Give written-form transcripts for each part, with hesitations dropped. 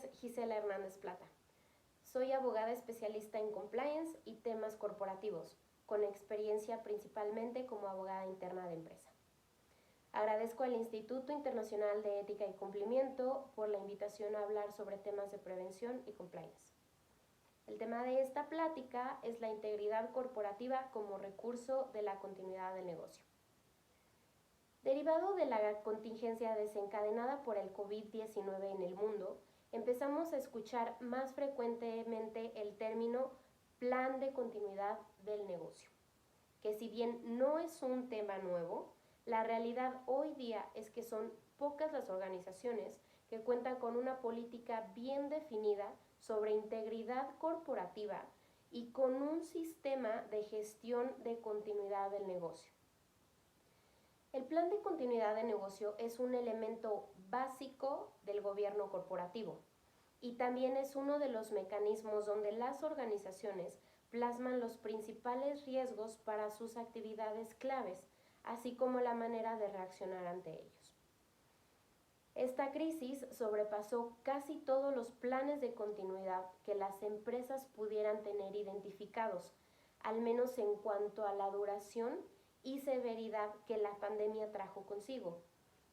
es Gisela Hernández Plata. Soy abogada especialista en compliance y temas corporativos, con experiencia principalmente como abogada interna de empresa. Agradezco al Instituto Internacional de Ética y Cumplimiento por la invitación a hablar sobre temas de prevención y compliance. El tema de esta plática es la integridad corporativa como recurso de la continuidad del negocio. Derivado de la contingencia desencadenada por el COVID-19 en el mundo, empezamos a escuchar más frecuentemente el término plan de continuidad del negocio, que si bien no es un tema nuevo, la realidad hoy día es que son pocas las organizaciones que cuentan con una política bien definida sobre integridad corporativa y con un sistema de gestión de continuidad del negocio. El plan de continuidad de negocio es un elemento básico del gobierno corporativo y también es uno de los mecanismos donde las organizaciones plasman los principales riesgos para sus actividades claves, así como la manera de reaccionar ante ellos. Esta crisis sobrepasó casi todos los planes de continuidad que las empresas pudieran tener identificados, al menos en cuanto a la duración y severidad que la pandemia trajo consigo.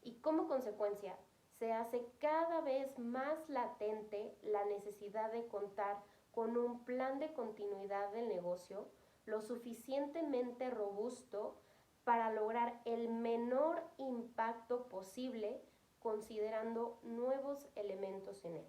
Y como consecuencia, se hace cada vez más latente la necesidad de contar con un plan de continuidad del negocio lo suficientemente robusto para lograr el menor impacto posible considerando nuevos elementos en él.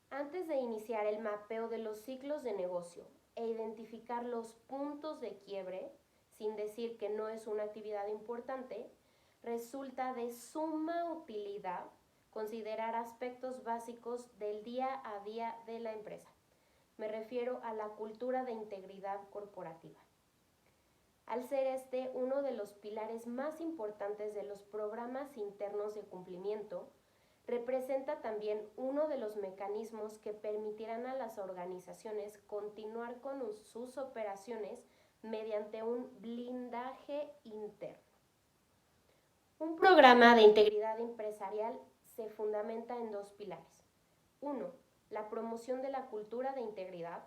Antes de iniciar el mapeo de los ciclos de negocio e identificar los puntos de quiebre, sin decir que no es una actividad importante, resulta de suma utilidad considerar aspectos básicos del día a día de la empresa. Me refiero a la cultura de integridad corporativa. Al ser este uno de los pilares más importantes de los programas internos de cumplimiento, representa también uno de los mecanismos que permitirán a las organizaciones continuar con sus operaciones mediante un blindaje interno. Un programa de integridad empresarial se fundamenta en dos pilares. 1. La promoción de la cultura de integridad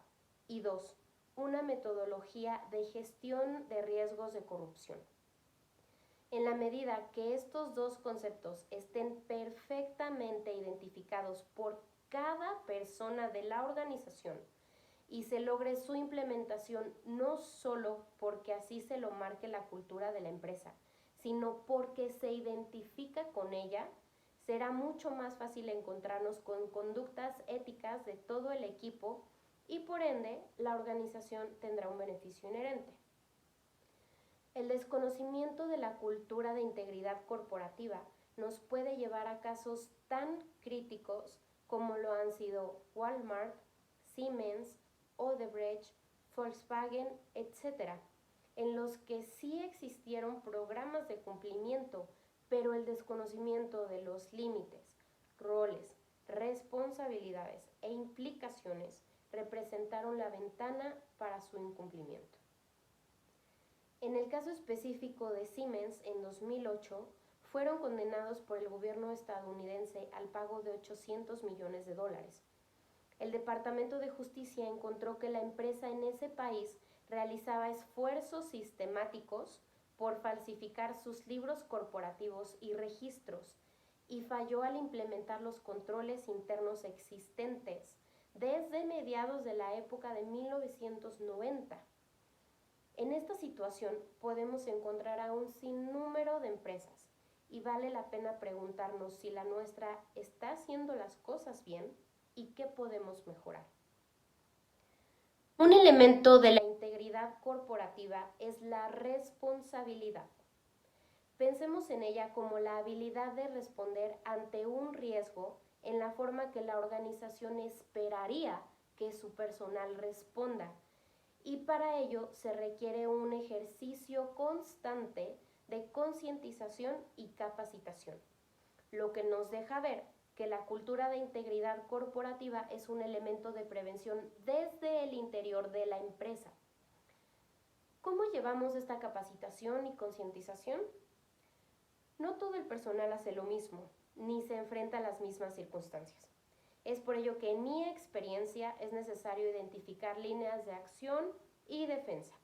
y 2. Una metodología de gestión de riesgos de corrupción. En la medida que estos dos conceptos estén perfectamente identificados por cada persona de la organización y se logre su implementación no solo porque así se lo marque la cultura de la empresa, sino porque se identifica con ella, será mucho más fácil encontrarnos con conductas éticas de todo el equipo y por ende la organización tendrá un beneficio inherente. El desconocimiento de la cultura de integridad corporativa nos puede llevar a casos tan críticos como lo han sido Walmart, Siemens, Odebrecht, Volkswagen, etc., en los que sí existieron programas de cumplimiento, pero el desconocimiento de los límites, roles, responsabilidades e implicaciones representaron la ventana para su incumplimiento. En el caso específico de Siemens, en 2008, fueron condenados por el gobierno estadounidense al pago de $800 millones. El Departamento de Justicia encontró que la empresa en ese país realizaba esfuerzos sistemáticos por falsificar sus libros corporativos y registros y falló al implementar los controles internos existentes desde mediados de la época de 1990. En esta situación podemos encontrar a un sinnúmero de empresas y vale la pena preguntarnos si la nuestra está haciendo las cosas bien y qué podemos mejorar. Un elemento de la integridad corporativa es la responsabilidad. Pensemos en ella como la habilidad de responder ante un riesgo en la forma que la organización esperaría que su personal responda. Y para ello se requiere un ejercicio constante de concientización y capacitación, lo que nos deja ver que la cultura de integridad corporativa es un elemento de prevención desde el interior de la empresa. ¿Cómo llevamos esta capacitación y concientización? No todo el personal hace lo mismo, ni se enfrenta a las mismas circunstancias. Es por ello que en mi experiencia es necesario identificar líneas de acción y defensa.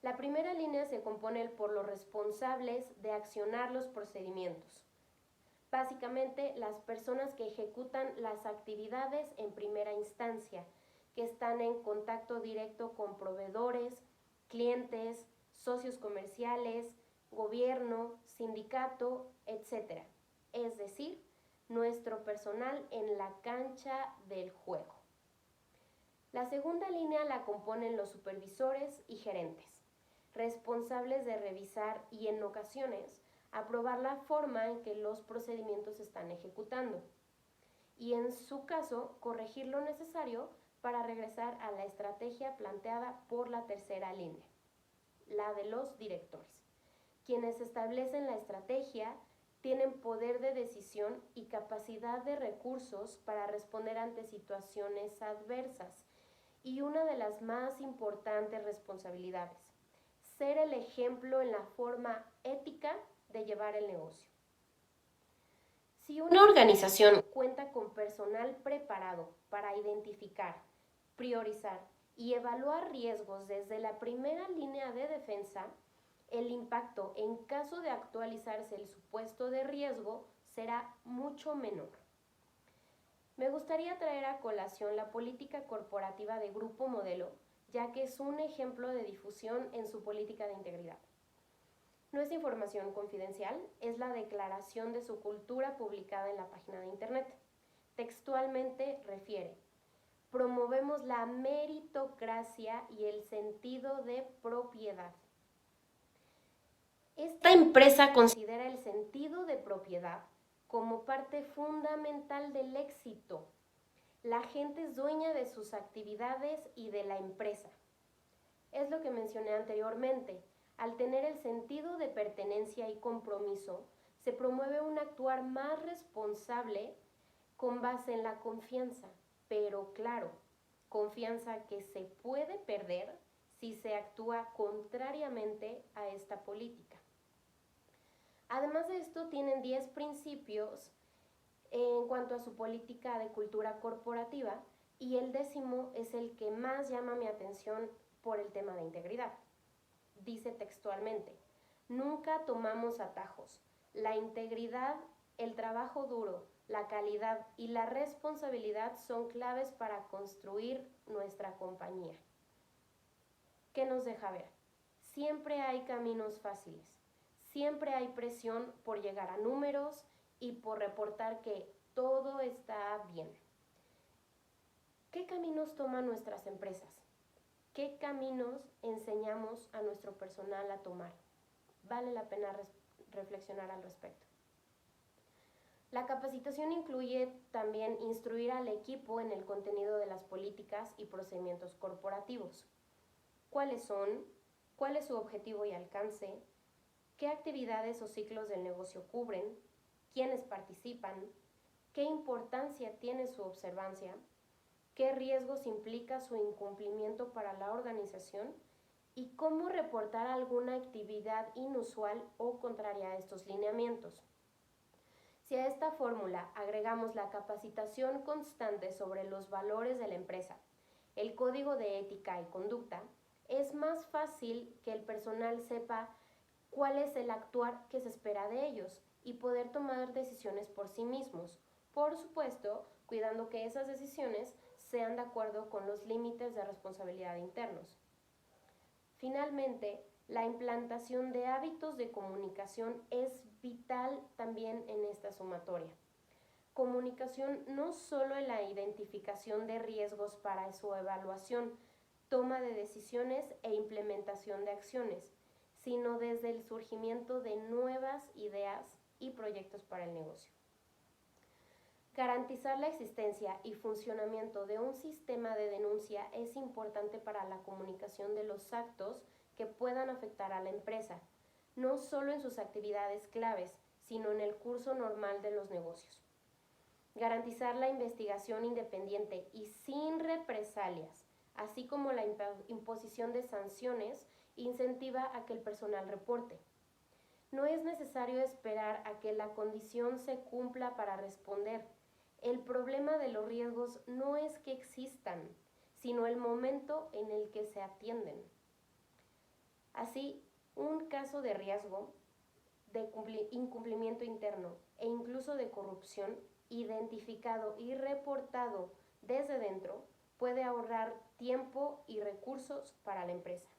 La primera línea se compone por los responsables de accionar los procedimientos. Básicamente, las personas que ejecutan las actividades en primera instancia, que están en contacto directo con proveedores, clientes, socios comerciales, gobierno, sindicato, etc. Es decir, nuestro personal en la cancha del juego. La segunda línea la componen los supervisores y gerentes, responsables de revisar y en ocasiones aprobar la forma en que los procedimientos se están ejecutando y en su caso corregir lo necesario para regresar a la estrategia planteada por la tercera línea, la de los directores. Quienes establecen la estrategia tienen poder de decisión y capacidad de recursos para responder ante situaciones adversas y una de las más importantes responsabilidades, ser el ejemplo en la forma ética de llevar el negocio. Si una organización cuenta con personal preparado para identificar, priorizar y evaluar riesgos desde la primera línea de defensa, el impacto en caso de actualizarse el supuesto de riesgo será mucho menor. Me gustaría traer a colación la política corporativa de Grupo Modelo, ya que es un ejemplo de difusión en su política de integridad. No es información confidencial, es la declaración de su cultura publicada en la página de internet. Textualmente refiere: promovemos la meritocracia y el sentido de propiedad. Esta empresa considera el sentido de propiedad como parte fundamental del éxito. La gente es dueña de sus actividades y de la empresa. Es lo que mencioné anteriormente. Al tener el sentido de pertenencia y compromiso, se promueve un actuar más responsable con base en la confianza, pero claro, confianza que se puede perder si se actúa contrariamente a esta política. Además de esto, tienen 10 principios en cuanto a su política de cultura corporativa y el 10º es el que más llama mi atención por el tema de integridad. Dice textualmente: nunca tomamos atajos. La integridad, el trabajo duro, la calidad y la responsabilidad son claves para construir nuestra compañía. ¿Qué nos deja ver? Siempre hay caminos fáciles. Siempre hay presión por llegar a números y por reportar que todo está bien. ¿Qué caminos toman nuestras empresas? ¿Qué caminos enseñamos a nuestro personal a tomar? Vale la pena reflexionar al respecto. La capacitación incluye también instruir al equipo en el contenido de las políticas y procedimientos corporativos. ¿Cuáles son? ¿Cuál es su objetivo y alcance? ¿Qué actividades o ciclos del negocio cubren? ¿Quiénes participan? ¿Qué importancia tiene su observancia? ¿Qué riesgos implica su incumplimiento para la organización? ¿Y cómo reportar alguna actividad inusual o contraria a estos lineamientos? Si a esta fórmula agregamos la capacitación constante sobre los valores de la empresa, el código de ética y conducta, es más fácil que el personal sepa cuál es el actuar que se espera de ellos y poder tomar decisiones por sí mismos, por supuesto, cuidando que esas decisiones sean de acuerdo con los límites de responsabilidad internos. Finalmente, la implantación de hábitos de comunicación es vital también en esta sumatoria. Comunicación no solo en la identificación de riesgos para su evaluación, toma de decisiones e implementación de acciones, sino desde el surgimiento de nuevas ideas y proyectos para el negocio. Garantizar la existencia y funcionamiento de un sistema de denuncia es importante para la comunicación de los actos que puedan afectar a la empresa, no solo en sus actividades claves, sino en el curso normal de los negocios. Garantizar la investigación independiente y sin represalias, así como la imposición de sanciones, incentiva a que el personal reporte. No es necesario esperar a que la condición se cumpla para responder. El problema de los riesgos no es que existan, sino el momento en el que se atienden. Así, un caso de riesgo, de incumplimiento interno e incluso de corrupción identificado y reportado desde dentro puede ahorrar tiempo y recursos para la empresa,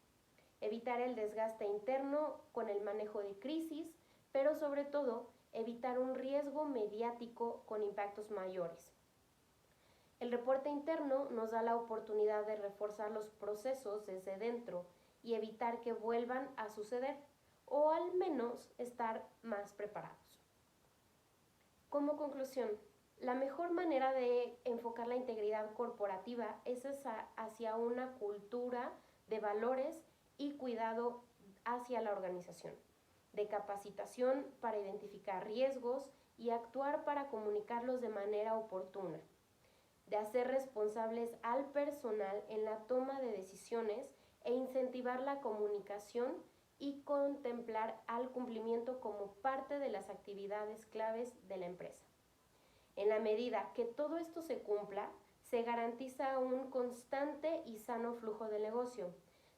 evitar el desgaste interno con el manejo de crisis, pero sobre todo evitar un riesgo mediático con impactos mayores. El reporte interno nos da la oportunidad de reforzar los procesos desde dentro y evitar que vuelvan a suceder, o al menos estar más preparados. Como conclusión, la mejor manera de enfocar la integridad corporativa es hacia una cultura de valores y cuidado hacia la organización, de capacitación para identificar riesgos y actuar para comunicarlos de manera oportuna, de hacer responsables al personal en la toma de decisiones e incentivar la comunicación y contemplar al cumplimiento como parte de las actividades claves de la empresa. En la medida que todo esto se cumpla, se garantiza un constante y sano flujo de negocio.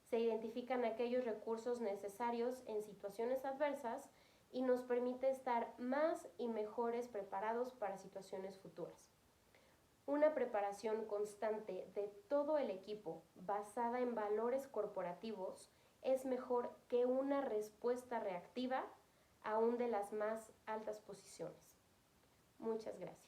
Se identifican aquellos recursos necesarios en situaciones adversas y nos permite estar más y mejores preparados para situaciones futuras. Una preparación constante de todo el equipo basada en valores corporativos es mejor que una respuesta reactiva aún de las más altas posiciones. Muchas gracias.